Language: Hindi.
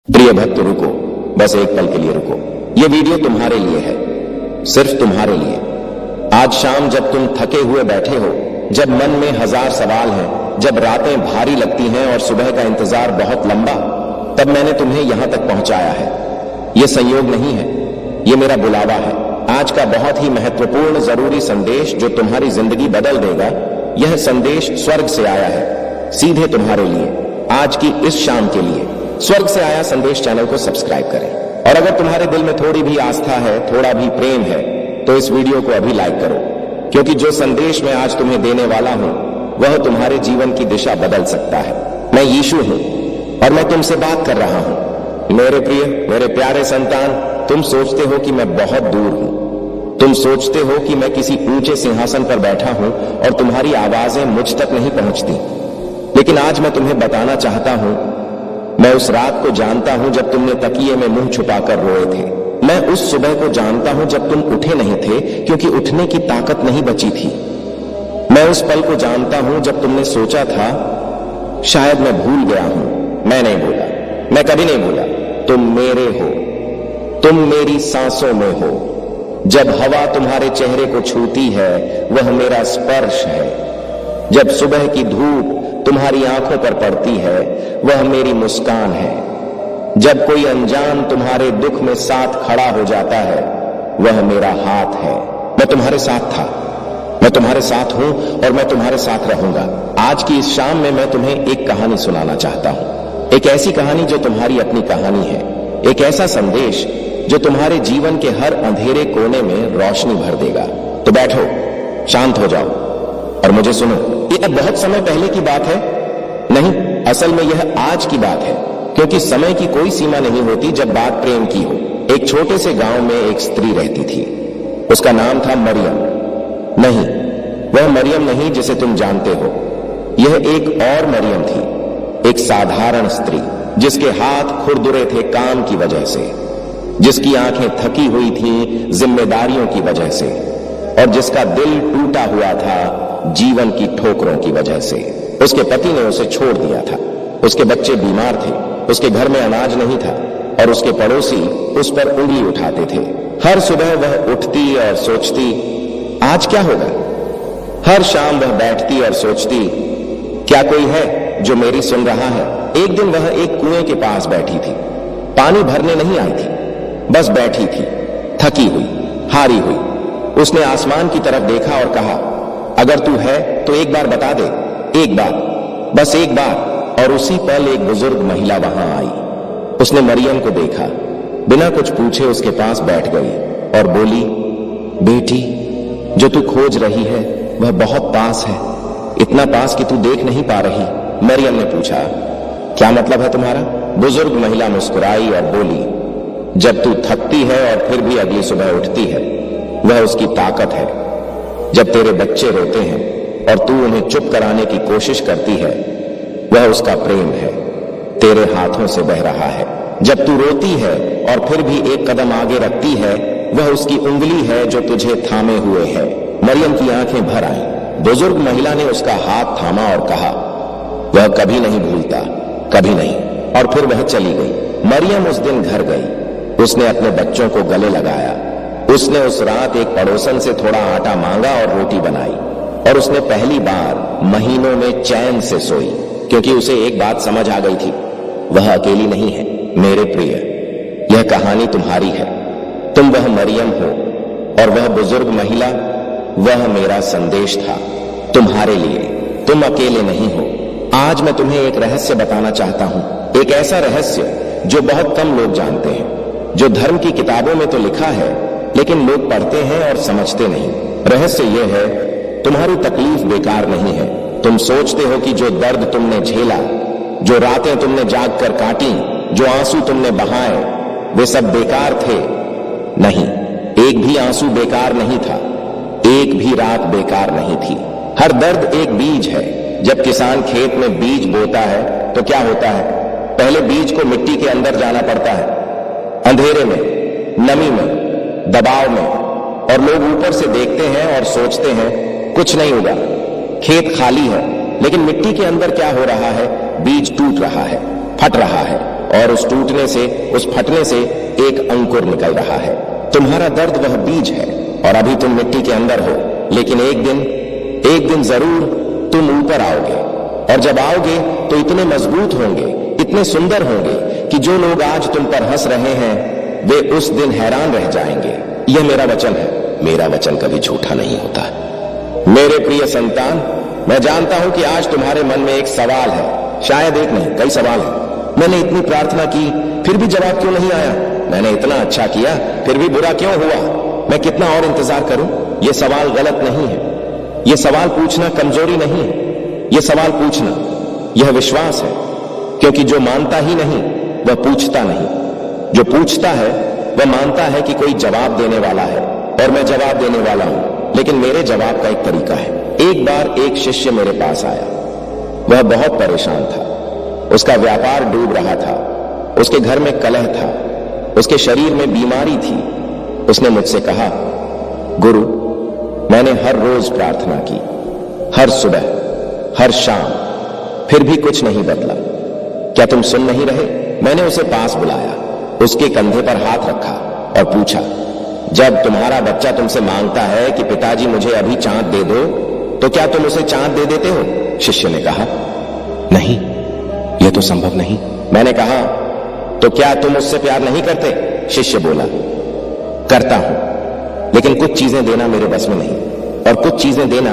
प्रिय भक्त रुको, बस एक पल के लिए रुको। ये वीडियो तुम्हारे लिए है, सिर्फ तुम्हारे लिए। आज शाम जब तुम थके हुए बैठे हो, जब मन में हजार सवाल हैं, जब रातें भारी लगती हैं और सुबह का इंतजार बहुत लंबा, तब मैंने तुम्हें यहां तक पहुंचाया है। ये संयोग नहीं है, ये मेरा बुलावा है। आज का बहुत ही महत्वपूर्ण जरूरी संदेश जो तुम्हारी जिंदगी बदल देगा, यह संदेश स्वर्ग से आया है, सीधे तुम्हारे लिए, आज की इस शाम के लिए। स्वर्ग से आया संदेश चैनल को सब्सक्राइब करें, और अगर तुम्हारे दिल में थोड़ी भी आस्था है, थोड़ा भी प्रेम है, तो इस वीडियो को अभी लाइक करो, क्योंकि जो संदेश मैं आज तुम्हें देने वाला हूं वह तुम्हारे जीवन की दिशा बदल सकता है। मैं यीशु हूं और मैं तुमसे बात कर रहा हूं। मेरे प्रिय, मेरे प्यारे संतान, तुम सोचते हो कि मैं बहुत दूर हूं, तुम सोचते हो कि मैं किसी ऊंचे सिंहासन पर बैठा हूं और तुम्हारी आवाजें मुझ तक नहीं पहुंचती। लेकिन आज मैं तुम्हें बताना चाहता हूं, मैं उस रात को जानता हूं जब तुमने तकिए में मुंह छुपाकर रोए थे। मैं उस सुबह को जानता हूं जब तुम उठे नहीं थे, क्योंकि उठने की ताकत नहीं बची थी। मैं उस पल को जानता हूं जब तुमने सोचा था शायद मैं भूल गया हूं। मैं नहीं बोला, मैं कभी नहीं बोला। तुम मेरे हो, तुम मेरी सांसों में हो। जब हवा तुम्हारे चेहरे को छूती है, वह मेरा स्पर्श है। जब सुबह की धूप तुम्हारी आंखों पर पड़ती है, वह मेरी मुस्कान है। जब कोई अनजान तुम्हारे दुख में साथ खड़ा हो जाता है, वह मेरा हाथ है। मैं तुम्हारे साथ था, मैं तुम्हारे साथ हूं और मैं तुम्हारे साथ रहूंगा। आज की इस शाम में मैं तुम्हें एक कहानी सुनाना चाहता हूं, एक ऐसी कहानी जो तुम्हारी अपनी कहानी है, एक ऐसा संदेश जो तुम्हारे जीवन के हर अंधेरे कोने में रोशनी भर देगा। तो बैठो, शांत हो जाओ और मुझे सुनो। यह बहुत समय पहले की बात है नहीं, असल में यह आज की बात है, क्योंकि समय की कोई सीमा नहीं होती जब बात प्रेम की हो। एक छोटे से गांव में एक स्त्री रहती थी, उसका नाम था मरियम। नहीं, वह मरियम नहीं जिसे तुम जानते हो। यह एक और मरियम थी, एक साधारण स्त्री जिसके हाथ खुरदुरे थे काम की वजह से, जिसकी आंखें थकी हुई थीं जिम्मेदारियों की वजह से, और जिसका दिल टूटा हुआ था जीवन की ठोकरों की वजह से। उसके पति ने उसे छोड़ दिया था, उसके बच्चे बीमार थे, उसके घर में अनाज नहीं था, और उसके पड़ोसी उस पर उंगली उठाते थे। हर सुबह वह उठती और सोचती आज क्या होगा। हर शाम वह बैठती और सोचती क्या कोई है जो मेरी सुन रहा है। एक दिन वह एक कुएं के पास बैठी थी, पानी भरने नहीं आई थी, बस बैठी थी, थकी हुई, हारी हुई। उसने आसमान की तरफ देखा और कहा, अगर तू है तो एक बार बता दे, एक बार, बस एक बार। और उसी पल एक बुजुर्ग महिला वहां आई। उसने मरियम को देखा, बिना कुछ पूछे उसके पास बैठ गई और बोली, बेटी, जो तू खोज रही है वह बहुत पास है, इतना पास कि तू देख नहीं पा रही। मरियम ने पूछा, क्या मतलब है तुम्हारा? बुजुर्ग महिला मुस्कुराई और बोली, जब तू थकती है और फिर भी अगली सुबह उठती है, वह उसकी ताकत है। जब तेरे बच्चे रोते हैं और तू उन्हें चुप कराने की कोशिश करती है, वह उसका प्रेम है, तेरे हाथों से बह रहा है। जब तू रोती है और फिर भी एक कदम आगे रखती है, वह उसकी उंगली है जो तुझे थामे हुए है। मरियम की आंखें भर आईं। बुजुर्ग महिला ने उसका हाथ थामा और कहा, वह कभी नहीं भूलता, कभी नहीं। और फिर वह चली गई। मरियम उस दिन घर गई, उसने अपने बच्चों को गले लगाया। उसने उस रात एक पड़ोसन से थोड़ा आटा मांगा और रोटी बनाई, और उसने पहली बार महीनों में चैन से सोई, क्योंकि उसे एक बात समझ आ गई थी, वह अकेली नहीं है। मेरे प्रिय, यह कहानी तुम्हारी है। तुम वह मरियम हो और वह बुजुर्ग महिला, वह मेरा संदेश था तुम्हारे लिए। तुम अकेले नहीं हो। आज मैं तुम्हें एक रहस्य बताना चाहता हूं, एक ऐसा रहस्य जो बहुत कम लोग जानते हैं, जो धर्म की किताबों में तो लिखा है, लेकिन लोग पढ़ते हैं और समझते नहीं। रहस्य यह है, तुम्हारी तकलीफ बेकार नहीं है। तुम सोचते हो कि जो दर्द तुमने झेला, जो रातें तुमने जाग कर काटी, जो आंसू तुमने बहाए, वे सब बेकार थे। नहीं, एक भी आंसू बेकार नहीं था, एक भी रात बेकार नहीं थी। हर दर्द एक बीज है। जब किसान खेत में बीज बोता है तो क्या होता है? पहले बीज को मिट्टी के अंदर जाना पड़ता है, अंधेरे में, नमी में, दबाव में, और लोग ऊपर से देखते हैं और सोचते हैं कुछ नहीं होगा, खेत खाली है। लेकिन मिट्टी के अंदर क्या हो रहा है? बीज टूट रहा है। फट रहा है और उस टूटने से, उस फटने से एक अंकुर निकल रहा है। तुम्हारा दर्द वह बीज है और अभी तुम मिट्टी के अंदर हो, लेकिन एक दिन जरूर तुम ऊपर आओगे, और जब आओगे तो इतने मजबूत होंगे, इतने सुंदर होंगे कि जो लोग आज तुम पर हंस रहे हैं वे उस दिन हैरान रह जाएंगे। यह मेरा वचन है, मेरा वचन कभी झूठा नहीं होता। मेरे प्रिय संतान, मैं जानता हूं कि आज तुम्हारे मन में एक सवाल है, शायद एक नहीं कई सवाल है। मैंने इतनी प्रार्थना की फिर भी जवाब क्यों नहीं आया? मैंने इतना अच्छा किया फिर भी बुरा क्यों हुआ? मैं कितना और इंतजार करूं? यह सवाल गलत नहीं है, यह सवाल पूछना कमजोरी नहीं है, यह सवाल पूछना यह विश्वास है, क्योंकि जो मानता ही नहीं वह पूछता नहीं, जो पूछता है वह मानता है कि कोई जवाब देने वाला है, और मैं जवाब देने वाला हूं। लेकिन मेरे जवाब का एक तरीका है। एक बार एक शिष्य मेरे पास आया, वह बहुत परेशान था, उसका व्यापार डूब रहा था, उसके घर में कलह था, उसके शरीर में बीमारी थी। उसने मुझसे कहा, गुरु, मैंने हर रोज प्रार्थना की, हर सुबह, हर शाम, फिर भी कुछ नहीं बदला। क्या तुम सुन नहीं रहे? मैंने उसे पास बुलाया, उसके कंधे पर हाथ रखा और पूछा, जब तुम्हारा बच्चा तुमसे मांगता है कि पिताजी मुझे अभी चांद दे दो, तो क्या तुम उसे चांद दे देते हो? शिष्य ने कहा, नहीं, यह तो संभव नहीं। मैंने कहा, तो क्या तुम उससे प्यार नहीं करते? शिष्य बोला, करता हूं, लेकिन कुछ चीजें देना मेरे बस में नहीं, और कुछ चीजें देना